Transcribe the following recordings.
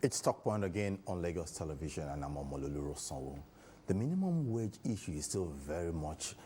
It's Talk Point again on Lagos Television, and I'm Omololu Rosanwo. The minimum wage issue is still very much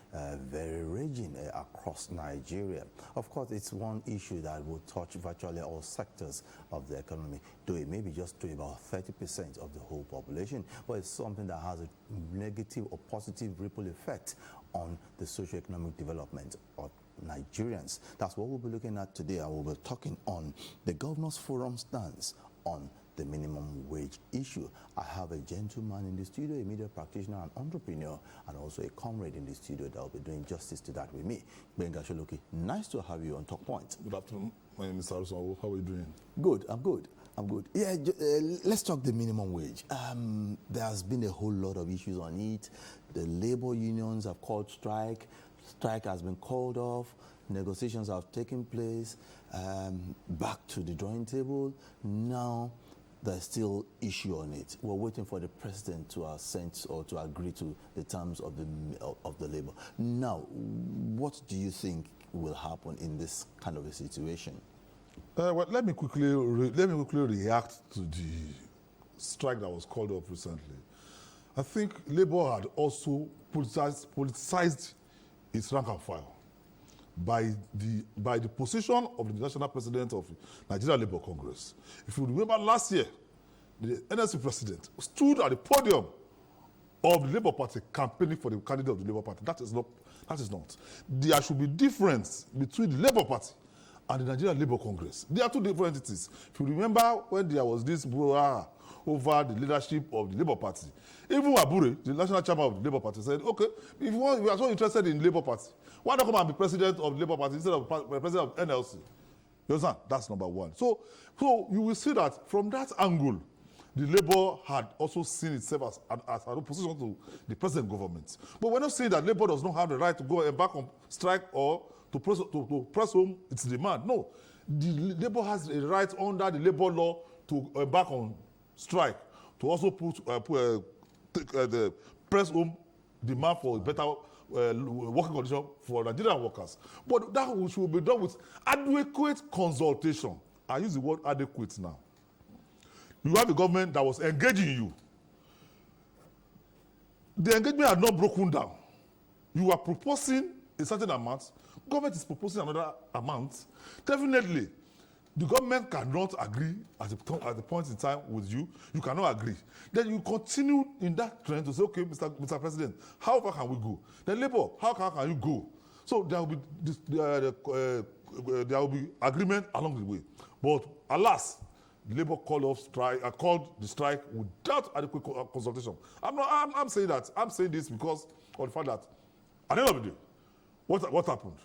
very raging across Nigeria. Of course, it's one issue that will touch virtually all sectors of the economy, though it may be just to about 30% of the whole population, but it's something that has a negative or positive ripple effect on the socio-economic development of Nigerians. That's what we'll be looking at today, and we'll be talking on the Governors Forum stance on the minimum wage issue. I have a gentleman in the studio, a media practitioner and entrepreneur, and also a comrade in the studio that will be doing justice to that with me. Gbenga, Soloki, nice to have you on Talk Point. Good afternoon. My name is Saruso. How are you doing? Good, I'm good. I'm good. Yeah, let's talk the minimum wage. There has been a whole lot of issues on it. The labor unions have called strike. Strike has been called off. Negotiations have taken place. Back to the drawing table. Now, there's still issue on it. We're waiting for the president to assent or to agree to the terms of the labor. Now, what do you think will happen in this kind of a situation? Well, let me quickly react to the strike that was called off recently. I think Labour had also politicized its rank and file by the position of the national president of Nigeria Labour Congress. If you remember last year, the NLC president stood at the podium of the Labour Party campaigning for the candidate of the Labour Party. That is not. There should be difference between the Labour Party and the Nigeria Labour Congress. They are two different entities. If you remember when there was this brouhaha over the leadership of the Labour Party, even Abure, the national chairman of the Labour Party, said, okay, if you are so interested in the Labour Party, why not come and be president of the Labour Party instead of president of NLC? You understand? That's number one. So you will see that from that angle, the Labour had also seen itself as an opposition to the present government. But we're not saying that Labour does not have the right to go embark on strike or to press home its demand. No. The Labour has a right under the Labour law to embark on strike, to also the press home demand for better working condition for Nigerian workers. But that should be done with adequate consultation. I use the word adequate now. You have a government that was engaging you. The engagement had not broken down. You are proposing a certain amount. Government is proposing another amount. Definitely, the government cannot agree at the point in time with you. You cannot agree. Then you continue in that trend to say, okay, Mr. President, how far can we go? Then Labour, how can you go? So there will be agreement along the way. But alas, the Labour called the strike without adequate consultation. I'm saying that. I'm saying this because of the fact that at the end of the day, what happened?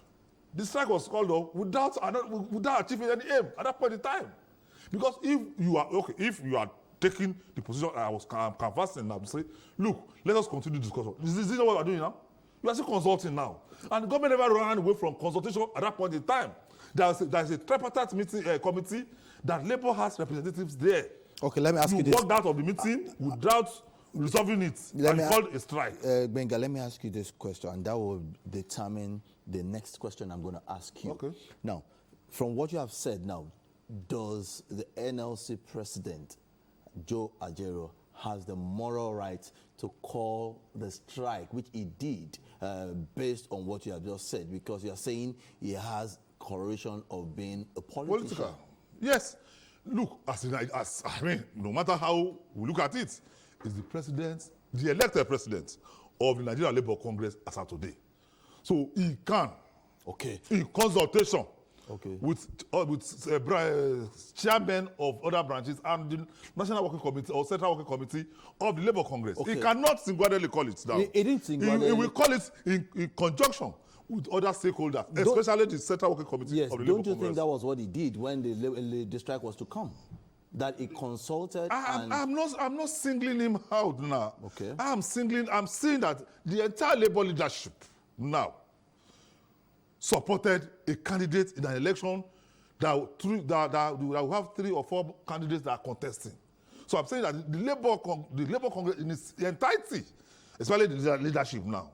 The strike was called off without achieving any aim at that point in time. Because if you are taking the position I was canvassing now to say, look, let us continue discussion. Is this what we are doing now? You are still consulting now. And the government never ran away from consultation at that point in time. There is a tripartite committee that Labour has representatives there. Okay, let me ask you this. You walked out of the meeting without resolving it. And called a strike. Gbenga, let me ask you this question, and that will determine the next question I'm going to ask you. Okay. Now, from what you have said now, does the NLC president, Joe Ajero, has the moral right to call the strike, which he did, based on what you have just said? Because you are saying he has correlation of being a politician. Political. Yes. Look, no matter how we look at it, is the president, the elected president of the Nigeria Labour Congress as of today. So he can, in consultation with chairmen of other branches and the National Working Committee or Central Working Committee of the Labour Congress. He cannot singularly call it down. He didn't singularly. He will call it in conjunction with other stakeholders, especially the Central Working Committee of the Labour Congress. Don't you think that was what he did when the strike was to come? That he consulted. I'm not singling him out now. Okay. I'm saying that the entire Labour leadership now supported a candidate in an election that will have 3 or 4 candidates that are contesting. So I'm saying that the Labour Congress in its entirety, especially the leadership now,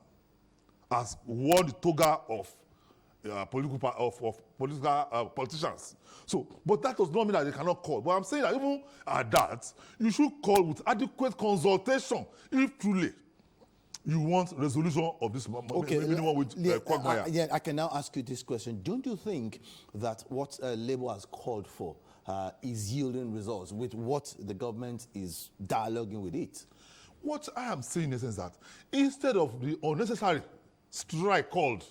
has won the toga of politicians. So, but that does not mean that they cannot call. But I'm saying that even at that, you should call with adequate consultation if truly you want resolution of this minimum wage quagmire. Yeah, I can now ask you this question. Don't you think that what Labour has called for is yielding results with what the government is dialoguing with it? What I am saying is that instead of the unnecessary strike called,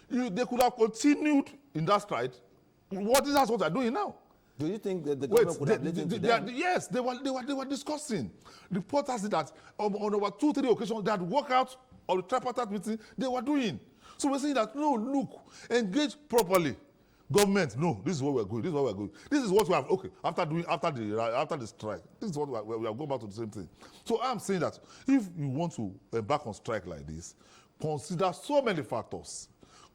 they could have continued in that strike. That's what they're doing now. Do you think that the government could have listened to them? Yes, they were discussing. Reporters said that on over 2-3 occasions they had worked out on the tripartite meeting they were doing. So we're saying that no, look, engage properly. Government, no, this is what we're going. This is what we're going. This is what we have. Okay, after the strike, this is what we are going back to the same thing. So I'm saying that if you want to embark on strike like this, consider so many factors.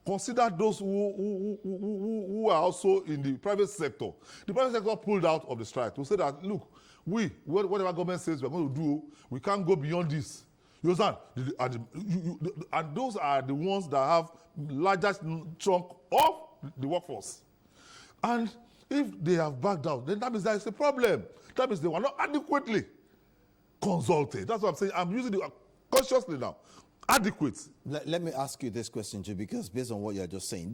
Consider those who are also in the private sector. The private sector pulled out of the strike to say that, look, whatever government says we're going to do, we can't go beyond this. You understand? And those are the ones that have largest chunk of the workforce. And if they have backed out, then that means there is a problem. That means they were not adequately consulted. That's what I'm saying. I'm using it consciously now. Adequate. Let me ask you this question too, because based on what you're just saying,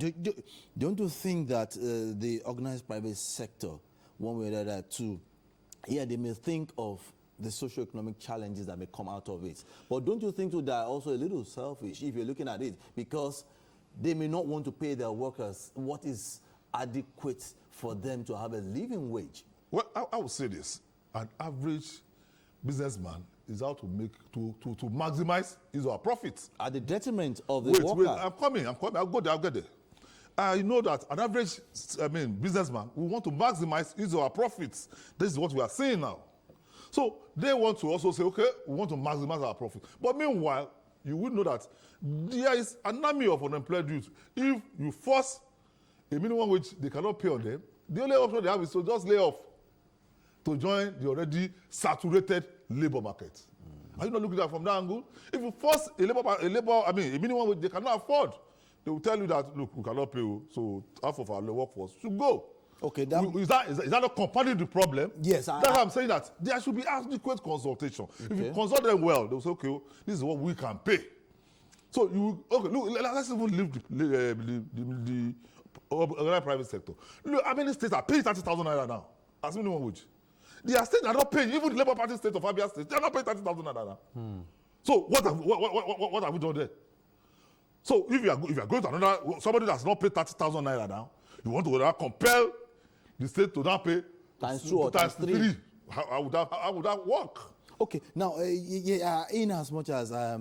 don't you think that the organized private sector, one way or the other, too, yeah, they may think of the socio-economic challenges that may come out of it, but don't you think too they're also a little selfish if you're looking at it, because they may not want to pay their workers what is adequate for them to have a living wage? Well, I would say this: an average businessman is out to maximize his or her profits at the detriment of the worker. Wait, I'm coming. I'll go there. I'll get there. I know that an average, businessman will want to maximize his or her profits. This is what we are saying now. So they want to also say, okay, we want to maximize our profit. But meanwhile, you will know that there is an army of unemployed youth. If you force a minimum wage they cannot pay on them, the only option they have is to just lay off to join the already saturated labor market. Are you not looking at it from that angle? If you force a minimum wage they cannot afford, they will tell you that, look, we cannot pay you, so half of our workforce should go. Okay, is that not compounding the problem? Yes. That's why I'm saying that there should be adequate consultation. Okay. If you consult them well, they'll say, okay, this is what we can pay. So let's even leave the organized private sector. Look, how many states are paying 30,000 naira now as minimum wage? There are states that are not paying. Even the Labour Party state of Abia State, they are not paying 30,000 naira now. So what have we done there? So if you are going to another somebody that's not paid 30,000 naira now, you want to compel the state to now pay times 2 or times 3. How would that work? Okay, now, in as much as I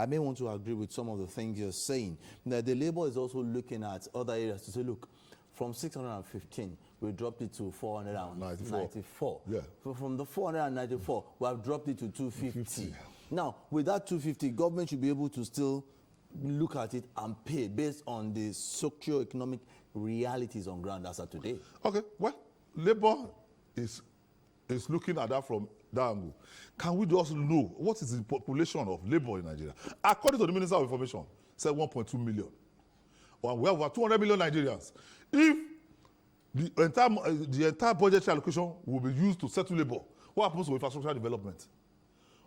may want to agree with some of the things you're saying, that the Labour is also looking at other areas to say, look, from 615, we dropped it to 494. Yeah. So from the 494, we have dropped it to 250. Now, with that 250, government should be able to still look at it and pay based on the socio-economic realities on ground as of today. Okay, well, Labour is looking at that from that angle. Can we just know what is the population of Labour in Nigeria? According to the Minister of Information, said 1.2 million. Well, we have over 200 million Nigerians. If the entire budgetary allocation will be used to settle Labour, what happens to infrastructure development?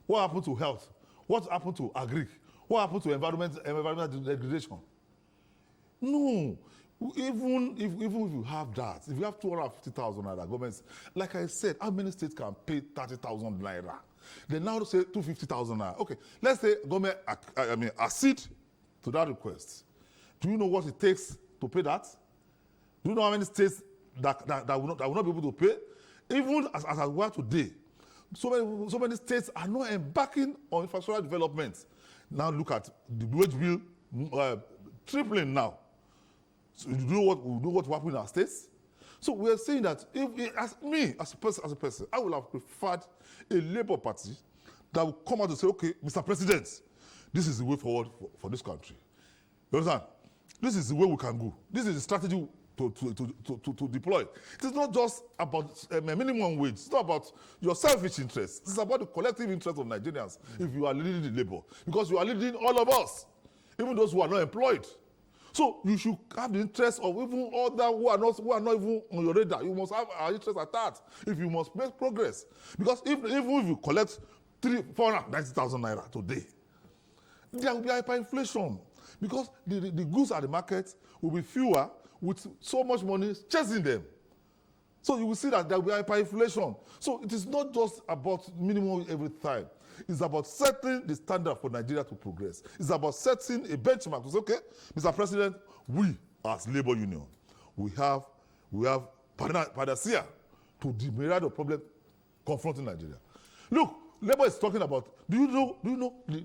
What happens to health? What happens to agri? What happens to environmental degradation? No. Even if you have that, if you have 250,000 naira, governments, like I said, how many states can pay 30,000 naira? They now say 250,000 naira. Okay, let's say government accede to that request. Do you know what it takes to pay that? Do you know how many states that will not be able to pay? Even as well today, so many states are not embarking on infrastructure development. Now look at the wage bill tripling now. So you know what will happen in our states? So we are saying that as a person, I would have preferred a Labour Party that will come out and say, okay, Mr. President, this is the way forward for this country. You understand? This is the way we can go. This is the strategy to deploy. It is not just about a minimum wage. It's not about your selfish interests. It's about the collective interest of Nigerians if you are leading the Labour. Because you are leading all of us, even those who are not employed. So you should have the interest of even other who are not even on your radar. You must have our interest at that if you must make progress. Because even if you collect 490,000 naira today, there will be hyperinflation because the goods at the market will be fewer with so much money chasing them. So you will see that there will be hyperinflation. So it is not just about minimum every time. It's about setting the standard for Nigeria to progress. It's about setting a benchmark to say, okay, Mr. President, we as Labour Union, we have panacea to the myriad of problems confronting Nigeria. Look, Labour is talking about, do you know the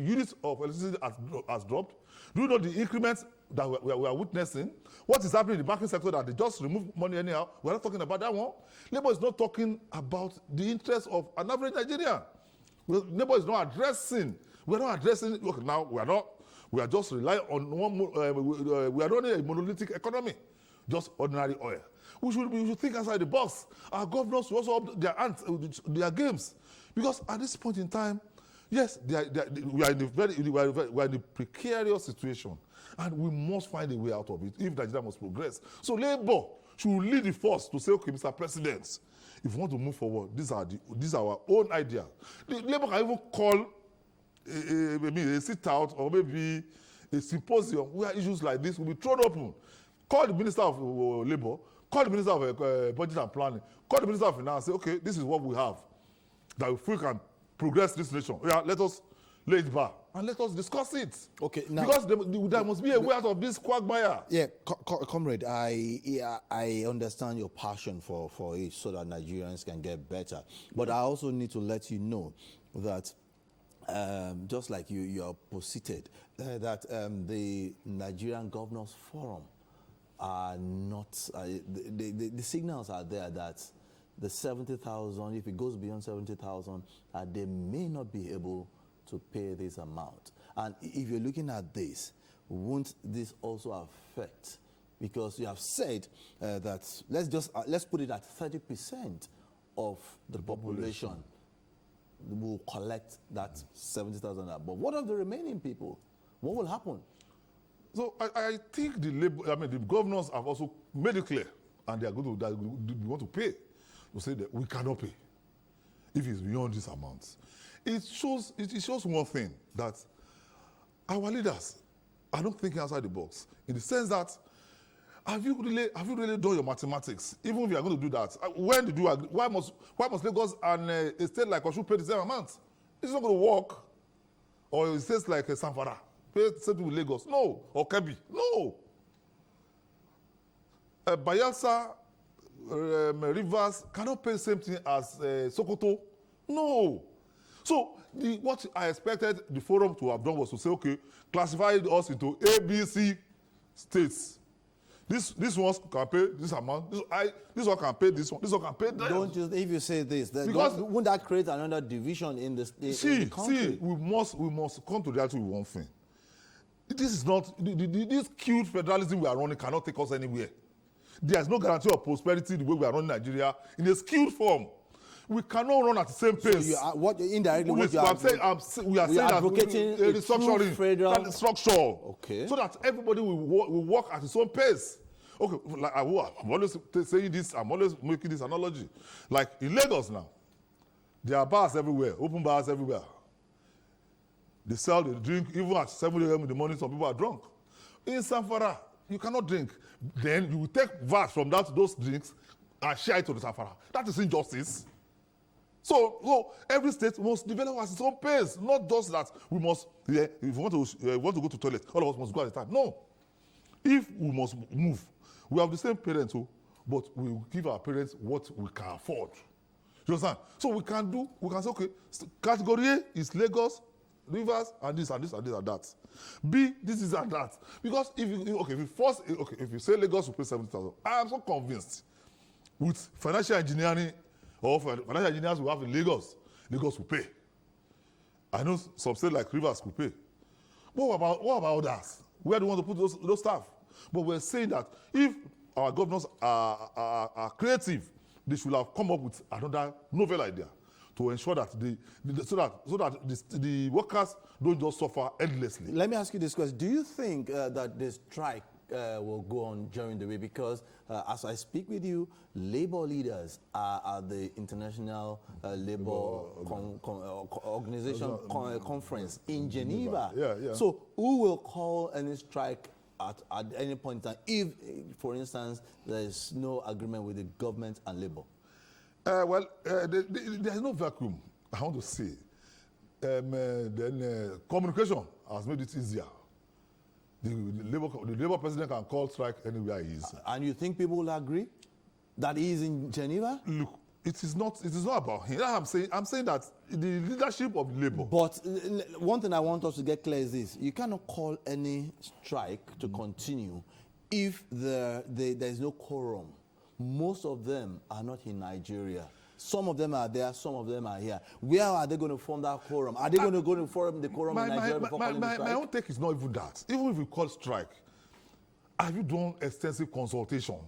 units of electricity has dropped? Do you know the increments that we are witnessing? What is happening in the banking sector that they just remove money anyhow? We're not talking about that one. Labour is not talking about the interests of an average Nigerian. Labour is not addressing. We're not addressing. Look, now we are just relying on one. We are running a monolithic economy, just ordinary oil. We should think outside the box. Our governors should also up their games, because at this point in time, yes, we are in a precarious situation, and we must find a way out of it if Nigeria must progress. So Labour should lead the force to say, okay, Mr. President, if we want to move forward, these are our own ideas. Labour can even call maybe a sit-out or maybe a symposium where issues like this will be thrown open. Call the Minister of Labour, call the Minister of Budget and Planning, call the Minister of Finance, say, okay, this is what we have, that if we can progress this nation, yeah, let us lay it bare and let us discuss it. Okay, now, because there must be a way out of this quagmire. Yeah, comrade, I understand your passion for it so that Nigerians can get better. But I also need to let you know that just like you are posited, that the Nigerian Governors Forum are not, the signals are there that the 70,000, if it goes beyond 70,000, they may not be able to pay this amount. And if you're looking at this, won't this also affect? Because you have said that let's put it at 30% of the population will collect that 70,000. But what of the remaining people? What will happen? So I think the governors have also made it clear, and they want to pay. To say that we cannot pay if it's beyond this amount. It shows one thing, that our leaders are not thinking outside the box, in the sense that have you really done your mathematics? Even if you are going to do that, why must Lagos and a state like Osun pay the same amount? It's not going to work. Or a state like Zamfara pay the same with Lagos? No. Or Kebbi? No. Bayelsa, Rivers cannot pay the same thing as Sokoto. No. So what I expected the forum to have done was to say, okay, classify us into A, B, C states. This one can pay this amount. This one can pay this one. This one can pay that. Don't you? If you say this, won't that create another division in the country? See, we must come to reality with one thing. This is not this cute federalism we are running cannot take us anywhere. There is no guarantee of prosperity the way we are running Nigeria in a skilled form. We cannot run at the same pace. So indirectly what you are saying? We are saying advocating a restructuring federal structure, okay, so that everybody will work at its own pace. Okay, like I'm always saying this. I'm always making this analogy. Like in Lagos now, there are bars everywhere, open bars everywhere. They sell, they drink. Even at 7 a.m. in the morning, some people are drunk. In Zamfara, you cannot drink. Then you will take VAT from those drinks and share it to the Zamfara. That is injustice. So every state must develop at its own pace, not just that we must, if we want to go to the toilet, all of us must go at a time. No. If we must move, we have the same parents, but we will give our parents what we can afford. You understand? So we can say, okay, category A is Lagos, Rivers, and this, and this, and this, and that. B, this is and that. Because if you say Lagos will pay 70,000, I am so convinced with financial engineering, or financial engineers we have in Lagos will pay. I know some states like Rivers will pay. But what about others? Where do we want to put those staff? But we're saying that if our governors are creative, they should have come up with another novel idea to ensure that the workers don't just suffer endlessly. Let me ask you this question. Do you think that the strike will go on during the week? Because as I speak with you, labor leaders are at the International Labor Organization conference in Geneva. Yeah. So who will call any strike at any point in time if, for instance, there is no agreement with the government and labor? There's no vacuum, I want to say. Communication has made it easier. The Labour president can call strike anywhere he is. And you think people will agree that he is in Geneva? Look, it is not about him. I'm saying that the leadership of Labour. But one thing I want us to get clear is this: you cannot call any strike to continue if there is no quorum. Most of them are not in Nigeria. Some of them are there, some of them are here. Where are they going to form that quorum? Are they going to go to form the quorum in Nigeria before calling the strike? My own take is not even that. Even if we call strike, have you done extensive consultation?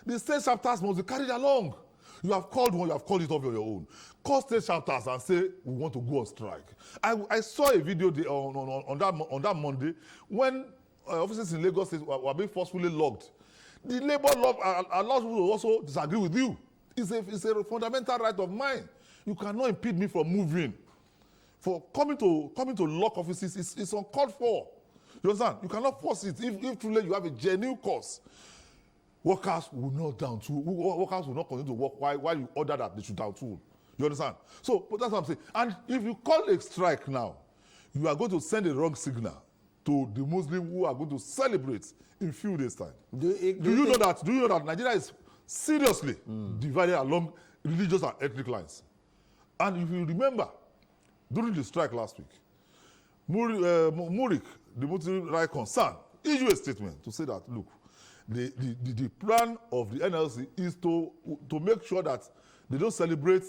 The state chapters must be carried along. You have called one, you have called it off on your own. Call state chapters and say, we want to go on strike. I saw a video on that Monday when offices in Lagos State were being forcefully locked. The labor law allows people to also disagree with you. It's a fundamental right of mine. You cannot impede me from moving. For coming to lock offices, it's uncalled for. You understand? You cannot force it. If truly you have a genuine cause, workers will not down tool. Workers will not continue to work while you order that they should down tool. You understand? So, but that's what I'm saying. And if you call a strike now, you are going to send a wrong signal to the Muslims who are going to celebrate in a few days' time. Do you know that Nigeria is seriously divided along religious and ethnic lines? And if you remember, during the strike last week, Murik, the Muslim right concern, issued a statement to say that, look, the plan of the NLC is to make sure that they don't celebrate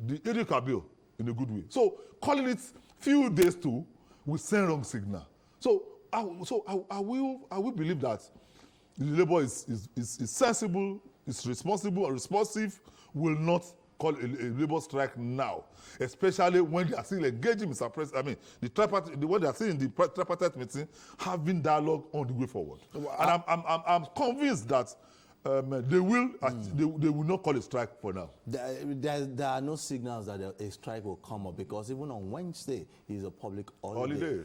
the Eid al-Kabir in a good way. So calling it few days to will send wrong signal. So I will believe that the labor is sensible, is responsible and responsive, will not call a labor strike now, especially when they are still engaging Mr. President. I mean, when they are still in the tripartite meeting, having dialogue on the way forward. And I'm convinced that they will not call a strike for now. There are no signals that a strike will come up, because even on Wednesday is a public holiday.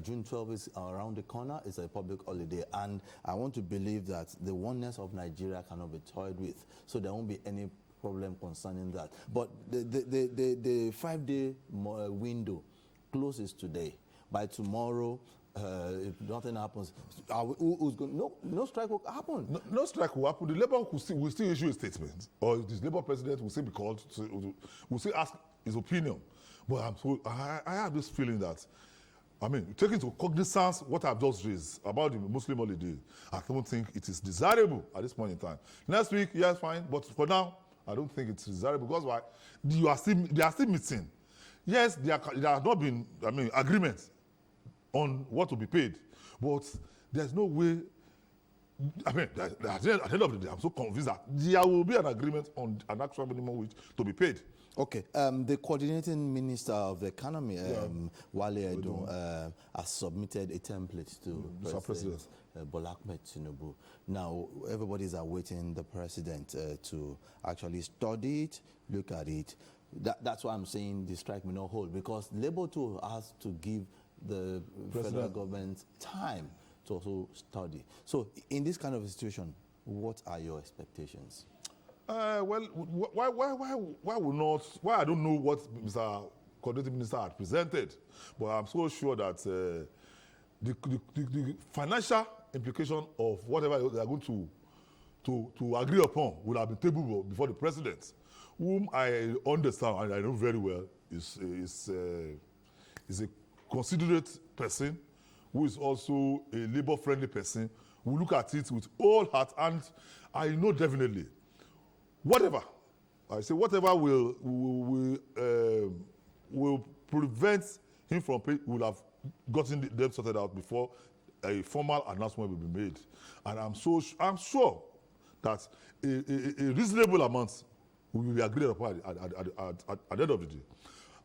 June 12th is around the corner. It's a public holiday, and I want to believe that the oneness of Nigeria cannot be toyed with, so there won't be any problem concerning that. But the 5-day window closes today. By tomorrow, if nothing happens, no strike will happen. No strike will happen. The Labour will still issue a statement, or the Labour president will still be called, will still ask his opinion. But I have this feeling that, I mean, taking into cognizance what I've just raised about the Muslim holiday, I don't think it is desirable at this point in time. Next week, yes, fine, but for now, I don't think it's desirable. Because why? They are still meeting. Yes, there has not been, agreement on what to be paid, but there's no way. At the end of the day, I'm so convinced that there will be an agreement on an actual minimum wage to be paid. Okay. The coordinating minister of the economy, Wale Edun, has submitted a template to President Bola Ahmed Tinubu. Now, everybody's awaiting the president to actually study it, look at it. That's why I'm saying the strike may not hold, because Labour too has to give the federal government time to also study. So, in this kind of a situation, what are your expectations? Why I don't know what Mr. Coordinating Minister had presented, but I'm so sure that the financial implication of whatever they are going to agree upon will have been tabled before the president, whom I understand and I know very well is a considerate person, who is also a labor-friendly person. We look at it with all heart, and I know definitely whatever will prevent him from paying, will have gotten them sorted out before a formal announcement will be made. And I'm sure that a reasonable amount will be agreed upon at the end of the day.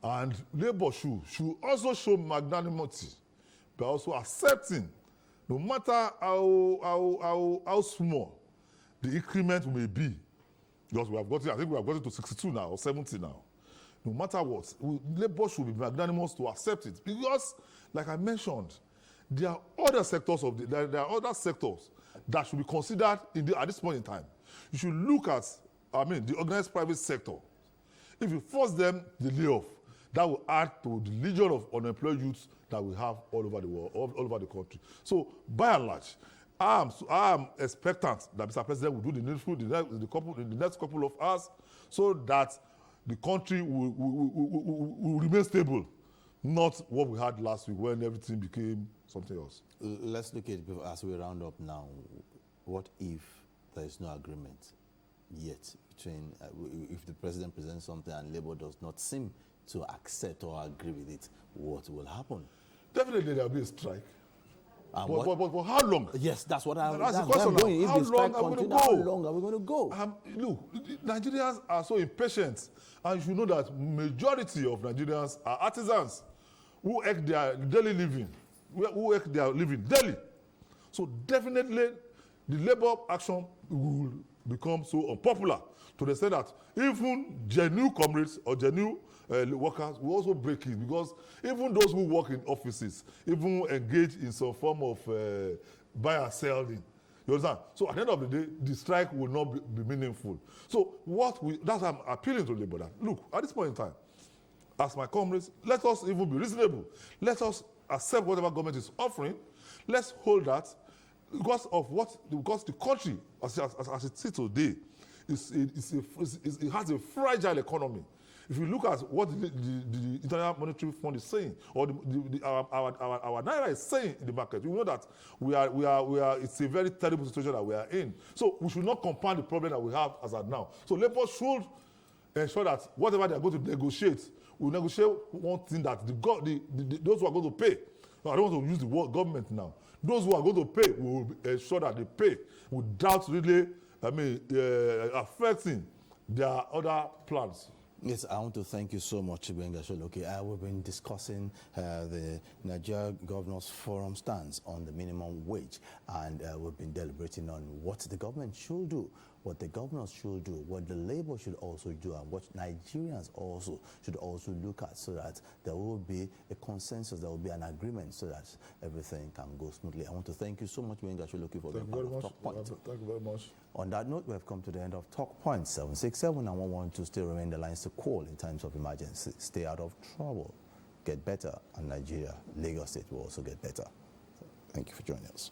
And Labour should also show magnanimity by also accepting, no matter how small the increment may be, because we have gotten, I think we have gotten to 62 now or 70 now. No matter what, Labour should be magnanimous to accept it, because, like I mentioned, there are other sectors that should be considered at this point in time. You should look at, the organized private sector. If you force them the layoff, that will add to the legion of unemployed youths that we have all over the world, all over the country. So, by and large, I am expectant that Mr. President will do the needful in the next couple of hours, so that the country will remain stable, not what we had last week when everything became something else. Let's look at it as we round up now. What if there is no agreement yet between, if the president presents something and Labour does not seem to accept or agree with it, what will happen? Definitely there will be a strike. But for how long? Yes, that's what I'm going. If how the strike long continues, are how we going to go? long are we going to go? Look, Nigerians are so impatient, and you should know that majority of Nigerians are artisans who make their daily living, who make their living daily. So definitely, the Labour action will become so unpopular to the extent that even genuine comrades or genuine workers will also break it, because even those who work in offices even engage in some form of buy and selling. You understand? So at the end of the day, the strike will not be meaningful. So that's why I'm appealing to Labour that, look, at this point in time, as my comrades, let us even be reasonable. Let us accept whatever government is offering. Let's hold that, because the country, as it is today, it has a fragile economy. If you look at what the International Monetary Fund is saying, or our naira is saying in the market, you know that we are. It's a very terrible situation that we are in. So we should not compound the problem that we have as of now. So Labour should ensure that whatever they are going to negotiate, we negotiate one thing, that those who are going to pay. No, I don't want to use the word government now. Those who are going to pay will ensure that they pay without really, affecting their other plans. Yes, I want to thank you so much, Gbenga Soloki. We've been discussing the Nigeria Governors Forum stance on the minimum wage, and we've been deliberating on what the government should do, what the governors should do, what the Labour should also do, and what Nigerians also should also look at, so that there will be a consensus, there will be an agreement, so that everything can go smoothly. I want to thank you so much, Gbenga Soloki, for being part of Talk Point. Thank you very much. On that note, we have come to the end of Talk Point. 767 and 112 still remain the lines to call in times of emergency. Stay out of trouble, get better, and Nigeria, Lagos State will also get better. So, thank you for joining us.